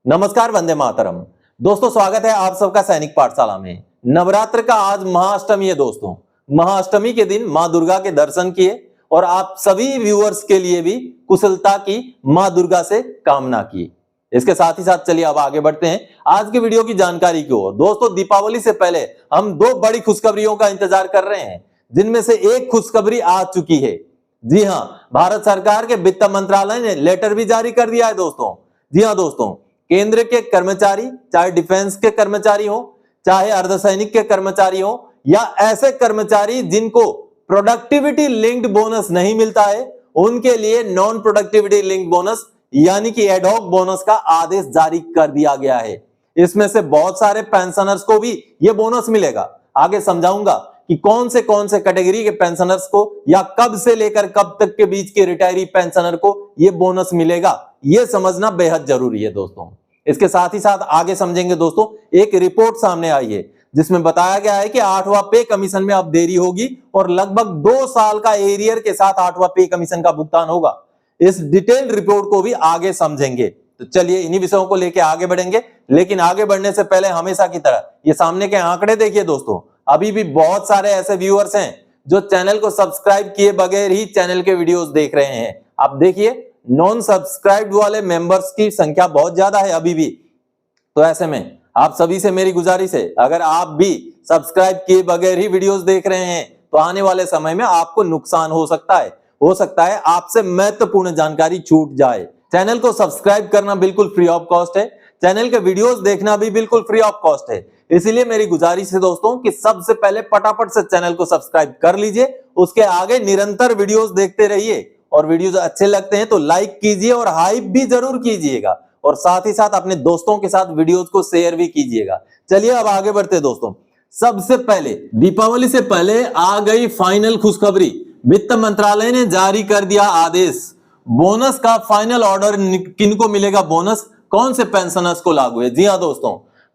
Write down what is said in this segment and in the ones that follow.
नमस्कार, वंदे मातरम। दोस्तों, स्वागत है आप सबका सैनिक पाठशाला में। नवरात्र का आज महाअष्टमी है दोस्तों। महाअष्टमी के दिन मां दुर्गा के दर्शन किए और आप सभी व्यूअर्स के लिए भी कुशलता की मां दुर्गा से कामना की। इसके साथ ही साथ चलिए अब आगे बढ़ते हैं आज की वीडियो की जानकारी की ओर। दोस्तों, दीपावली से पहले हम दो बड़ी खुशखबरियों का इंतजार कर रहे हैं, जिनमें से एक खुशखबरी आ चुकी है। जी हां, भारत सरकार के वित्त मंत्रालय ने लेटर भी जारी कर दिया है दोस्तों। जी हां दोस्तों, केंद्र के कर्मचारी, चाहे डिफेंस के कर्मचारी हो, चाहे अर्धसैनिक के कर्मचारी हो, या ऐसे कर्मचारी जिनको प्रोडक्टिविटी लिंक्ड बोनस नहीं मिलता है, उनके लिए नॉन प्रोडक्टिविटी लिंक्ड बोनस यानी कि एडहॉक बोनस का आदेश जारी कर दिया गया है। इसमें से बहुत सारे पेंशनर्स को भी यह बोनस मिलेगा। आगे समझाऊंगा कि कौन से कैटेगरी के पेंशनर्स को या कब से लेकर कब तक के बीच के रिटायरी पेंशनर को यह बोनस मिलेगा, यह समझना बेहद जरूरी है दोस्तों। इसके साथ ही साथ आगे समझेंगे दोस्तों, एक रिपोर्ट सामने आई है जिसमें बताया गया है कि 8वां पे कमीशन में अब देरी होगी और लगभग 2 साल का एरियर के साथ 8वां पे कमीशन का भुगतान होगा। इस डिटेल्ड रिपोर्ट को भी आगे समझेंगे। तो चलिए इन्हीं विषयों को लेकर आगे बढ़ेंगे, लेकिन आगे बढ़ने से पहले हमेशा की तरह ये सामने के आंकड़े देखिए दोस्तों। अभी भी बहुत सारे ऐसे व्यूअर्स हैं जो चैनल को सब्सक्राइब किए बगैर ही चैनल के वीडियोस देख रहे हैं। आप देखिए, नॉन सब्सक्राइब्ड वाले मेंबर्स की संख्या बहुत ज्यादा है अभी भी। तो ऐसे में आप सभी से मेरी गुजारिश है, अगर आप भी सब्सक्राइब किए बगैर ही वीडियोस देख रहे हैं तो आने वाले समय में आपको नुकसान हो सकता है आपसे महत्वपूर्ण जानकारी छूट जाए। चैनल को सब्सक्राइब करना बिल्कुल फ्री ऑफ कॉस्ट है, चैनल के वीडियोस देखना भी बिल्कुल फ्री ऑफ कॉस्ट है। इसीलिए मेरी गुजारिश है दोस्तों कि सबसे पहले फटाफट से चैनल को सब्सक्राइब कर लीजिए, उसके आगे निरंतर वीडियोस देखते रहिए और वीडियोस अच्छे लगते हैं तो लाइक कीजिए और हाइप भी जरूर कीजिएगा, और साथ ही साथ अपने दोस्तों के साथ वीडियोस को शेयर भी कीजिएगा। चलिए अब आगे बढ़ते हैं दोस्तों। सबसे पहले दीपावली से पहले आ गई फाइनल खुशखबरी। वित्त मंत्रालय ने जारी कर दिया आदेश। बोनस का फाइनल ऑर्डर किनको मिलेगा, बोनस कौन से पेंशनर्स को लागू है। जी हां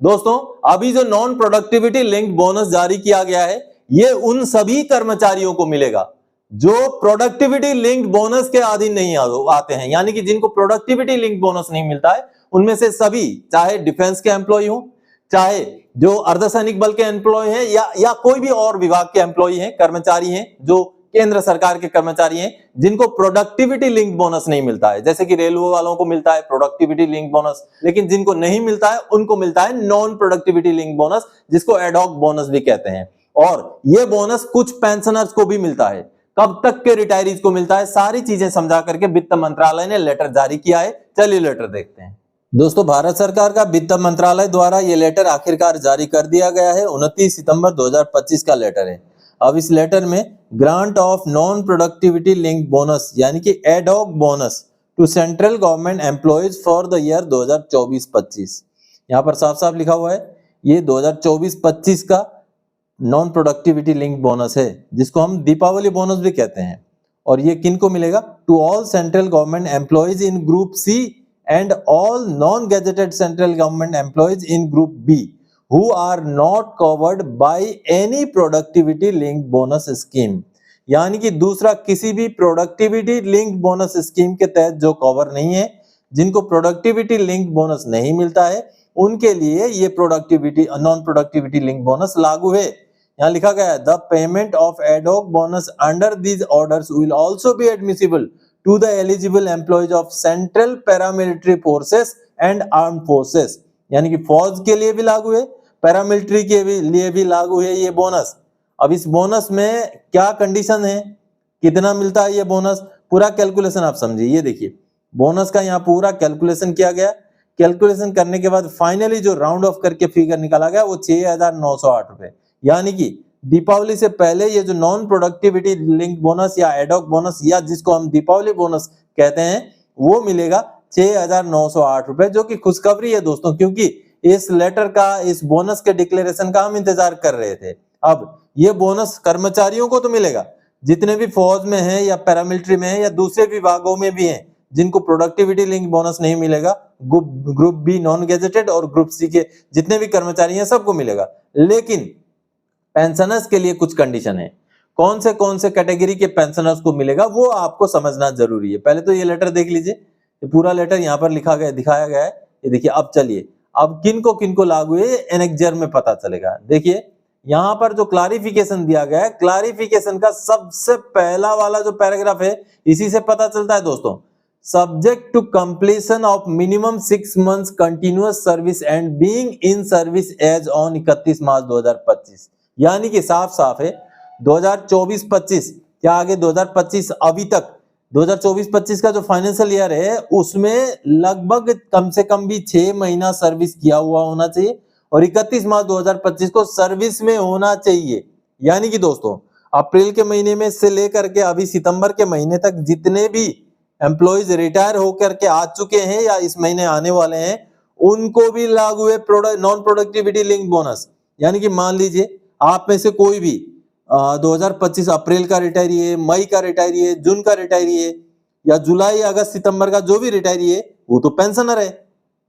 दोस्तों, अभी जो नॉन प्रोडक्टिविटी लिंक्ड बोनस जारी किया गया है, ये उन सभी कर्मचारियों को मिलेगा जो प्रोडक्टिविटी लिंक्ड बोनस के अधीन नहीं आते हैं, यानी कि जिनको प्रोडक्टिविटी लिंक्ड बोनस नहीं मिलता है, उनमें से सभी, चाहे डिफेंस के एम्प्लॉय हो, चाहे जो अर्धसैनिक बल के एम्प्लॉय हैं, या कोई भी और विभाग के एम्प्लॉय हैं, कर्मचारी हैं, जो केंद्र सरकार के कर्मचारी हैं, जिनको प्रोडक्टिविटी लिंक्ड बोनस नहीं मिलता है। जैसे कि रेलवे वालों को मिलता है प्रोडक्टिविटी लिंक्ड बोनस, लेकिन जिनको नहीं मिलता है उनको मिलता है नॉन प्रोडक्टिविटी लिंक्ड बोनस, जिसको एडहॉक बोनस भी कहते हैं। और यह बोनस कुछ पेंशनर्स को भी मिलता है। कब तक के रिटायरीज को मिलता है, सारी चीजें समझा करके वित्त मंत्रालय ने लेटर जारी किया है। चलिए लेटर देखते हैं दोस्तों। भारत सरकार का वित्त मंत्रालय द्वारा यह लेटर आखिरकार जारी कर दिया गया है। 29 सितंबर 2025 का लेटर है। अब इस लेटर में grant of non productivity linked bonus यानी कि ad hoc bonus to central government employees for the year 2024-25, यहां पर साफ साफ लिखा हुआ है ये 2024-25 का नॉन प्रोडक्टिविटी लिंक बोनस है, जिसको हम दीपावली बोनस भी कहते हैं। और ये किनको मिलेगा, to all central government employees in group C and all non gazetted central government employees in group B who are not covered by any productivity link bonus scheme. यानी कि दूसरा, किसी भी प्रोडक्टिविटी लिंक बोनस स्कीम के तहत जो cover नहीं है, जिनको प्रोडक्टिविटी लिंक बोनस नहीं मिलता है, उनके लिए ये productivity non productivity link bonus लागू है। यहां लिखा गया है, the payment of ad hoc bonus under these orders will also be admissible to the eligible employees of central paramilitary forces and armed forces. यानी कि फौज के लिए भी लागू है, पैरामिलिट्री के लिए भी लागू है ये बोनस। अब इस बोनस में क्या कंडीशन है, कितना मिलता है ये बोनस, पूरा कैलकुलेशन आप समझिए। ये देखिए, बोनस का यहाँ पूरा कैलकुलेशन किया गया। कैलकुलेशन करने के बाद फाइनली जो राउंड ऑफ करके फिगर निकाला गया वो 6,908 रुपए। यानी कि दीपावली से पहले ये जो नॉन प्रोडक्टिविटी लिंक बोनस या एडहॉक बोनस, या जिसको हम दीपावली बोनस कहते हैं, वो मिलेगा 6,908 रुपए, जो कि खुशखबरी है दोस्तों, क्योंकि इस लेटर का, इस बोनस के डिक्लेरेशन का हम इंतजार कर रहे थे। अब ये बोनस कर्मचारियों को तो मिलेगा, जितने भी फौज में हैं या पैरामिलिट्री में हैं या दूसरे विभागों में भी हैं, जिनको प्रोडक्टिविटी लिंक बोनस नहीं मिलेगा, ग्रुप बी नॉन गेजेटेड और ग्रुप सी के जितने भी कर्मचारी हैं सबको मिलेगा। लेकिन पेंशनर्स के लिए कुछ कंडीशन है। कौन से कैटेगरी के पेंशनर्स को मिलेगा वो आपको समझना जरूरी है। पहले तो ये लेटर देख लीजिए, ये पूरा लेटर यहाँ पर लिखा गया, दिखाया गया है। ये देखिए। अब चलिए, अब किन को लागू है एनेक्जर में पता चलेगा। देखिए यहां पर जो क्लारिफिकेशन दिया गया है, क्लारिफिकेशन का सबसे पहला वाला जो पैराग्राफ है, इसी से पता चलता है दोस्तों। Subject to completion of minimum 6 months continuous service and being in service as on 31 March 2025। यानी कि साफ साफ है 2024-25, क्या आगे 2025 अभी तक 2024-25 का जो फाइनेंशियल ईयर है उसमें लगभग कम से कम भी 6 महीना सर्विस किया हुआ होना चाहिए और 31 मार्च 2025 को सर्विस में होना चाहिए। यानी कि दोस्तों अप्रैल के महीने में से लेकर के अभी सितंबर के महीने तक जितने भी एम्प्लॉइज रिटायर होकर के आ चुके हैं या इस महीने आने वाले हैं, उनको भी लागू है नॉन प्रोडक्टिविटी लिंक बोनस। यानी कि मान लीजिए आप में से कोई भी 2025 अप्रैल का रिटायरी है, मई का रिटायरी है, जून का रिटायरी है या जुलाई अगस्त सितंबर का जो भी रिटायरी है, वो तो पेंशनर है।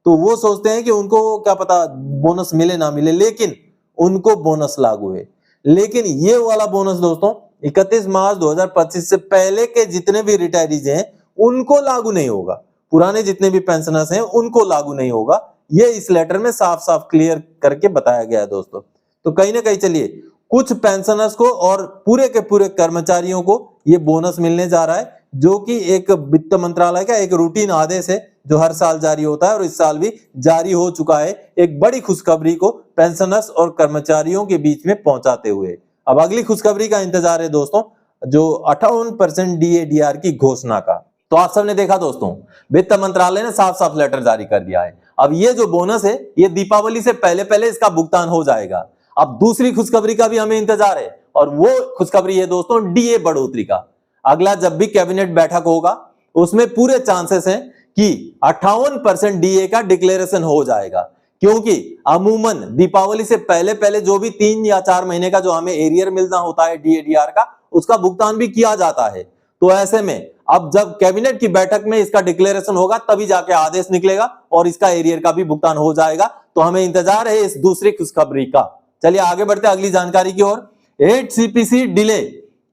तो वो सोचते हैं कि उनको क्या पता बोनस मिले ना मिले, लेकिन उनको बोनस लागू है। लेकिन ये वाला बोनस दोस्तों 31 मार्च 2025 से पहले के जितने भी रिटायरीज हैं उनको लागू नहीं होगा। पुराने जितने भी पेंशनर्स हैं उनको लागू नहीं होगा। ये इस लेटर में साफ साफ क्लियर करके बताया गया है दोस्तों। तो कहीं ना कहीं चलिए कुछ पेंशनर्स को और पूरे के पूरे कर्मचारियों को ये बोनस मिलने जा रहा है, जो कि एक वित्त मंत्रालय का एक रूटीन आदेश है जो हर साल जारी होता है और इस साल भी जारी हो चुका है, एक बड़ी खुशखबरी को पेंशनर्स और कर्मचारियों के बीच में पहुंचाते हुए। अब अगली खुशखबरी का इंतजार है दोस्तों, जो 58% DADR की घोषणा का। तो आप सबने देखा दोस्तों, वित्त मंत्रालय ने साफ साफ लेटर जारी कर दिया है। अब ये जो बोनस है ये दीपावली से पहले पहले इसका भुगतान हो जाएगा। अब दूसरी खुशखबरी का भी हमें इंतजार है और वो खुशखबरी है दोस्तों DA बढ़ोतरी का। अगला जब भी कैबिनेट बैठक होगा उसमें पूरे चांसेस हैं कि 58% DA का डिक्लेरेशन हो जाएगा, क्योंकि अमूमन दीपावली से पहले पहले जो भी 3 या 4 महीने का जो हमें एरियर मिलना होता है DADR का, उसका भुगतान भी किया जाता है। तो ऐसे में अब जब कैबिनेट की बैठक में इसका डिक्लेरेशन होगा तभी जाके आदेश निकलेगा और इसका एरियर का भी भुगतान हो जाएगा। तो हमें इंतजार है इस दूसरी खुशखबरी का। चलिए आगे बढ़ते अगली जानकारी की ओर। 8 CPC डिले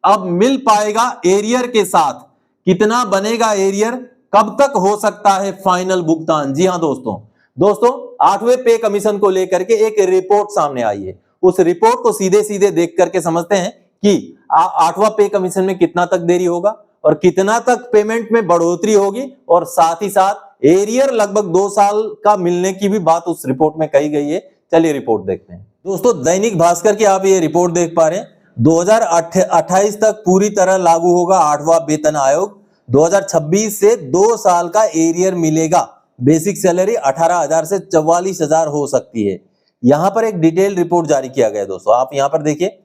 अब मिल पाएगा एरियर के साथ। कितना बनेगा एरियर, कब तक हो सकता है फाइनल भुगतान? जी हां दोस्तों 8वें पे कमीशन को लेकर के एक रिपोर्ट सामने आई है। उस रिपोर्ट को सीधे सीधे देख करके समझते हैं कि 8वां पे कमीशन में कितना तक देरी होगा और कितना तक पेमेंट में बढ़ोतरी होगी, और साथ ही साथ एरियर लगभग 2 साल का मिलने की भी बात उस रिपोर्ट में कही गई है। चलिए रिपोर्ट देखते हैं दोस्तों। दैनिक भास्कर की आप ये रिपोर्ट देख पा रहे हैं। 2028 तक पूरी तरह लागू होगा 8वां वेतन आयोग। 2026 से 2 साल का एरियर मिलेगा। बेसिक सैलरी 18,000 से 44,000 हो सकती है। यहां पर एक डिटेल रिपोर्ट जारी किया गया है दोस्तों। आप यहां पर देखिए,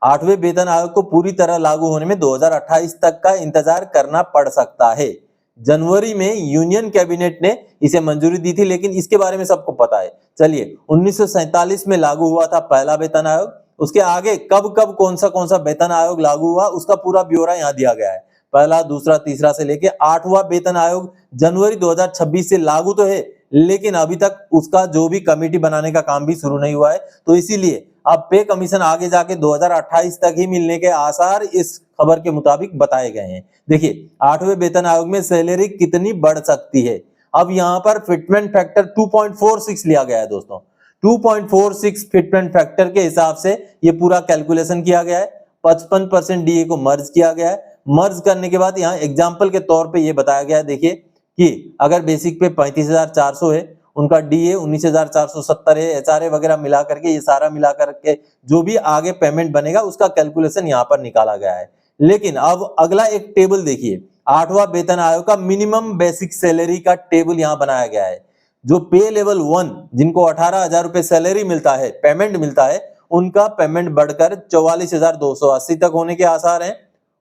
8वें वेतन आयोग को पूरी तरह लागू होने में 2028 तक का इंतजार करना पड़ सकता है। जनवरी में यूनियन कैबिनेट ने इसे मंजूरी दी थी, लेकिन इसके बारे में सबको पता है। चलिए 1947 में लागू हुआ था पहला वेतन आयोग। उसके आगे कब कब कौन सा वेतन आयोग लागू हुआ उसका पूरा ब्यौरा यहाँ दिया गया है। पहला, दूसरा, तीसरा से लेके 8वां वेतन आयोग जनवरी 2026 से लागू तो है, लेकिन अभी तक उसका जो भी कमेटी बनाने का काम भी शुरू नहीं हुआ है। तो इसीलिए अब पे कमीशन आगे जाके 2028 तक ही मिलने के आसार इस खबर के मुताबिक बताए गए हैं। देखिए 8वें वेतन आयोग में सैलरी कितनी बढ़ सकती है। अब यहाँ पर फिटमेंट फैक्टर 2.46 लिया गया है दोस्तों। 2.46 फिटमेंट फैक्टर के हिसाब से ये पूरा कैलकुलेशन किया गया है। 55% DA को मर्ज किया गया है। मर्ज करने के बाद यहाँ एग्जाम्पल के तौर पे ये बताया गया है, देखिए कि अगर बेसिक पे 35,400 है, उनका DA 19,470 है, HRA वगैरह मिला करके, ये सारा मिला करके जो भी आगे पेमेंट बनेगा उसका कैलकुलेशन यहाँ पर निकाला गया है। लेकिन अब अगला एक टेबल देखिए, 8वां वेतन आयोग का मिनिमम बेसिक सैलरी का टेबल यहाँ बनाया गया है। जो पे लेवल 1 जिनको 18,000 रुपए सैलरी मिलता है, पेमेंट मिलता है, उनका पेमेंट बढ़कर 44,280 तक होने के आसार हैं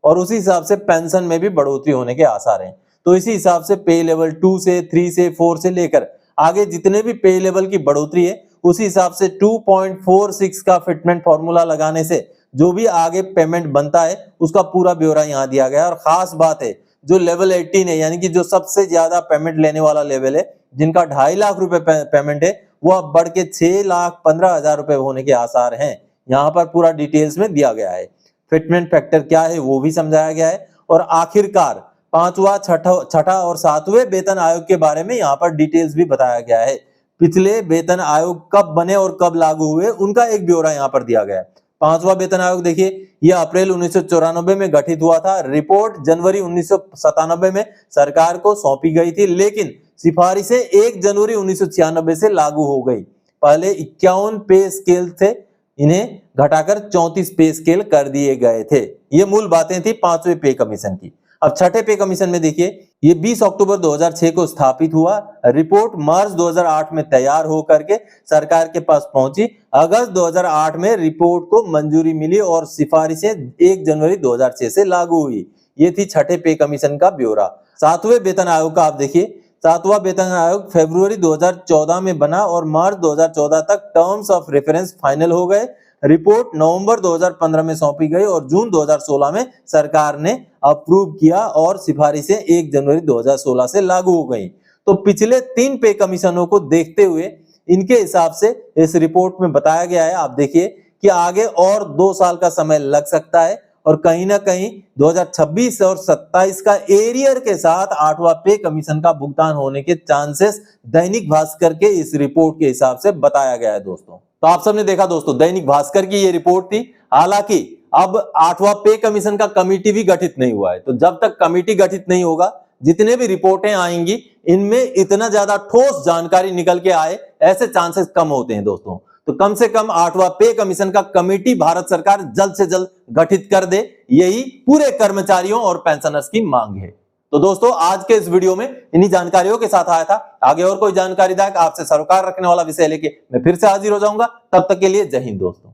और उसी हिसाब से पेंशन में भी बढ़ोतरी होने के आसार हैं। तो इसी हिसाब से पे लेवल 2 से 3 से 4 से लेकर आगे जितने भी पे लेवल की बढ़ोतरी है, उसी हिसाब से 2.46 का फिटमेंट फॉर्मूला लगाने से जो भी आगे पेमेंट बनता है उसका पूरा ब्यौरा यहाँ दिया गया है। और खास बात है, जो लेवल 18 है, यानी कि जो सबसे ज्यादा पेमेंट लेने वाला लेवल है, जिनका 2.5 लाख रुपए पेमेंट है, वो अब बढ़ के 6,15,000 रुपए होने के आसार हैं। यहाँ पर पूरा डिटेल्स में दिया गया है। फिटमेंट फैक्टर क्या है वो भी समझाया गया है। और आखिरकार पांचवा, छठा और सातवें वेतन आयोग के बारे में यहाँ पर डिटेल्स भी बताया गया है। पिछले वेतन आयोग कब बने और कब लागू हुए उनका एक ब्यौरा यहाँ पर दिया गया है। पांचवा वेतन आयोग देखिए, यह अप्रैल 1994 में गठित हुआ था। रिपोर्ट जनवरी 1997 में सरकार को सौंपी गई थी, लेकिन सिफारिशें 1 जनवरी 1996 से लागू हो गई। पहले 51 पे स्केल थे, इन्हें घटाकर 34 पे स्केल कर दिए गए थे। ये मूल बातें थी पांचवें पे कमीशन की। अब छठे पे कमीशन में देखिए, ये 20 अक्टूबर 2006 को स्थापित हुआ। रिपोर्ट मार्च 2008 में तैयार होकर के सरकार के पास पहुंची। अगस्त 2008 में रिपोर्ट को मंजूरी मिली और सिफारिशें 1 जनवरी 2006 से लागू हुई। ये थी छठे पे कमीशन का ब्यौरा। सातवें वेतन आयोग का आप देखिए, सातवां वेतन आयोग फरवरी 2014 में बना और मार्च 2014 तक टर्म्स ऑफ रेफरेंस फाइनल हो गए। रिपोर्ट नवंबर 2015 में सौंपी गई और जून 2016 में सरकार ने अप्रूव किया और सिफारिशें 1 जनवरी 2016 से लागू हो गई। तो पिछले 3 पे कमीशनों को देखते हुए इनके हिसाब से इस रिपोर्ट में बताया गया है, आप देखिए कि आगे और 2 साल का समय लग सकता है और कहीं ना कहीं 2026 और 27 का एरियर के साथ 8वां पे कमीशन का भुगतान होने के चांसेस दैनिक भास्कर के इस रिपोर्ट के हिसाब से बताया गया है दोस्तों। तो आप सबने देखा दोस्तों, दैनिक भास्कर की ये रिपोर्ट थी। हालांकि अब 8वां पे कमीशन का कमेटी भी गठित नहीं हुआ है, तो जब तक कमेटी गठित नहीं होगा, जितने भी रिपोर्टें आएंगी इनमें इतना ज्यादा ठोस जानकारी निकल के आए ऐसे चांसेस कम होते हैं दोस्तों। तो कम से कम 8वां पे कमीशन का कमेटी भारत सरकार जल्द से जल्द गठित कर दे, यही पूरे कर्मचारियों और पेंशनर्स की मांग है। तो दोस्तों, आज के इस वीडियो में इन्हीं जानकारियों के साथ आया था। आगे और कोई जानकारीदायक आपसे सरोकार रखने वाला विषय लेके मैं फिर से हाजिर हो जाऊंगा। तब तक के लिए जय हिंद दोस्तों।